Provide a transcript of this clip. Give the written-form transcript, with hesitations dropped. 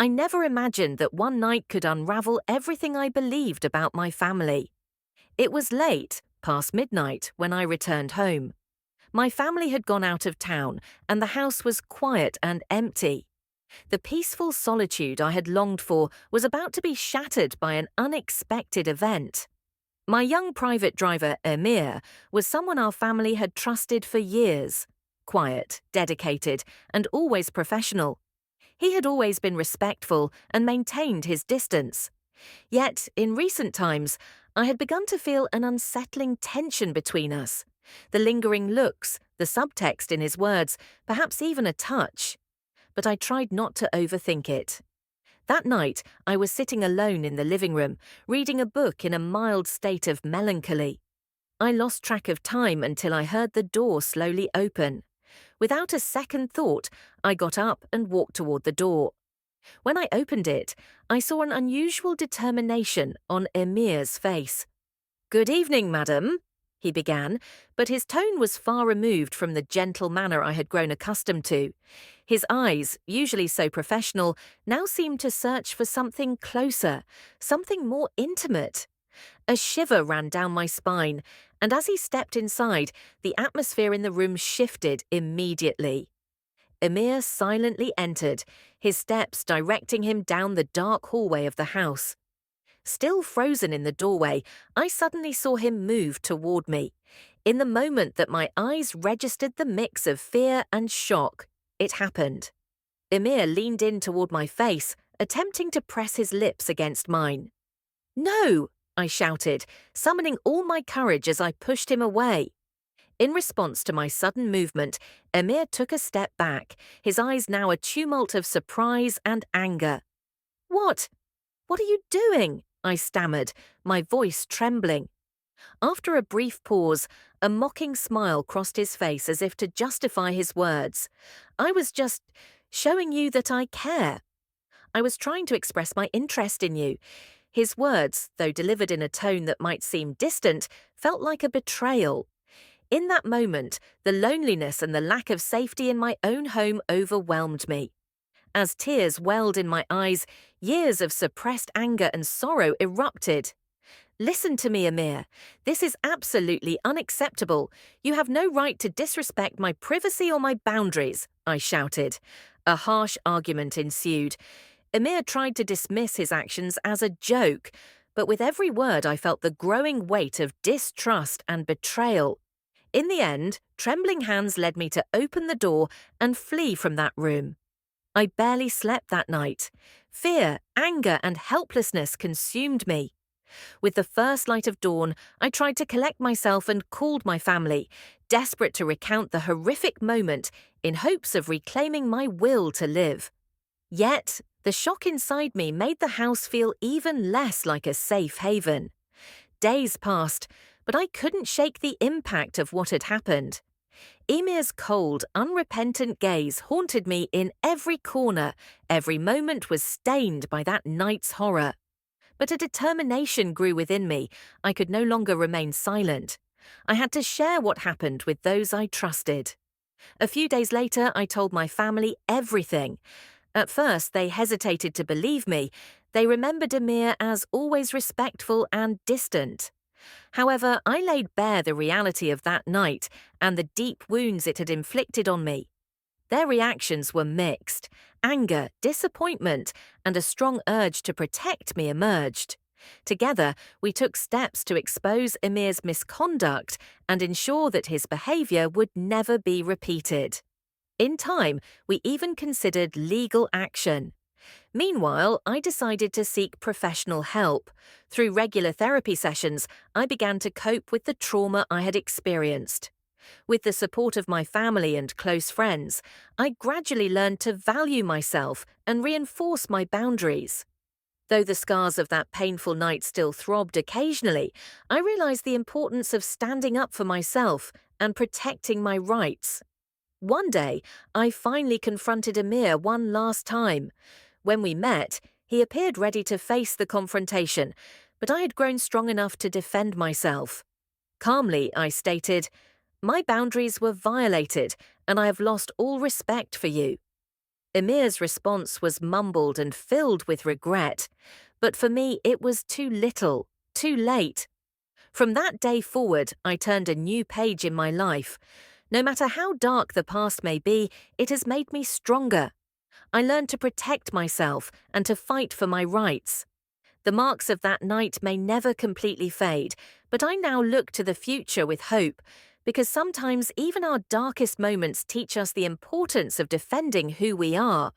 I never imagined that one night could unravel everything I believed about my family. It was late, past midnight, when I returned home. My family had gone out of town, and the house was quiet and empty. The peaceful solitude I had longed for was about to be shattered by an unexpected event. My young private driver, Emir, was someone our family had trusted for years. Quiet, dedicated, and always professional. He had always been respectful and maintained his distance. Yet, in recent times, I had begun to feel an unsettling tension between us. The lingering looks, the subtext in his words, perhaps even a touch. But I tried not to overthink it. That night, I was sitting alone in the living room, reading a book in a mild state of melancholy. I lost track of time until I heard the door slowly open. Without a second thought, I got up and walked toward the door. When I opened it, I saw an unusual determination on Emir's face. "Good evening, madam," he began, but his tone was far removed from the gentle manner I had grown accustomed to. His eyes, usually so professional, now seemed to search for something closer, something more intimate. A shiver ran down my spine, and as he stepped inside, the atmosphere in the room shifted immediately. Emir silently entered, his steps directing him down the dark hallway of the house. Still frozen in the doorway, I suddenly saw him move toward me. In the moment that my eyes registered the mix of fear and shock, it happened. Emir leaned in toward my face, attempting to press his lips against mine. "No!" I shouted, summoning all my courage as I pushed him away. In response to my sudden movement, Emir took a step back, his eyes now a tumult of surprise and anger. "What? What are you doing?" I stammered, my voice trembling. After a brief pause, a mocking smile crossed his face as if to justify his words. "I was just showing you that I care. I was trying to express my interest in you." His words, though delivered in a tone that might seem distant, felt like a betrayal. In that moment, the loneliness and the lack of safety in my own home overwhelmed me. As tears welled in my eyes, years of suppressed anger and sorrow erupted. "Listen to me, Emir. This is absolutely unacceptable. You have no right to disrespect my privacy or my boundaries," I shouted. A harsh argument ensued. Emir tried to dismiss his actions as a joke, but with every word I felt the growing weight of distrust and betrayal. In the end, trembling hands led me to open the door and flee from that room. I barely slept that night. Fear, anger, and helplessness consumed me. With the first light of dawn, I tried to collect myself and called my family, desperate to recount the horrific moment in hopes of reclaiming my will to live. Yet, the shock inside me made the house feel even less like a safe haven. Days passed, but I couldn't shake the impact of what had happened. Emir's cold, unrepentant gaze haunted me in every corner. Every moment was stained by that night's horror. But a determination grew within me. I could no longer remain silent. I had to share what happened with those I trusted. A few days later, I told my family everything. At first, they hesitated to believe me. They remembered Emir as always respectful and distant. However, I laid bare the reality of that night and the deep wounds it had inflicted on me. Their reactions were mixed. Anger, disappointment, and a strong urge to protect me emerged. Together, we took steps to expose Emir's misconduct and ensure that his behavior would never be repeated. In time, we even considered legal action. Meanwhile, I decided to seek professional help. Through regular therapy sessions, I began to cope with the trauma I had experienced. With the support of my family and close friends, I gradually learned to value myself and reinforce my boundaries. Though the scars of that painful night still throbbed occasionally, I realized the importance of standing up for myself and protecting my rights. One day, I finally confronted Emir one last time. When we met, he appeared ready to face the confrontation, but I had grown strong enough to defend myself. Calmly, I stated, "My boundaries were violated, and I have lost all respect for you." Emir's response was mumbled and filled with regret, but for me it was too little, too late. From that day forward, I turned a new page in my life. No matter how dark the past may be, it has made me stronger. I learned to protect myself and to fight for my rights. The marks of that night may never completely fade, but I now look to the future with hope, because sometimes even our darkest moments teach us the importance of defending who we are.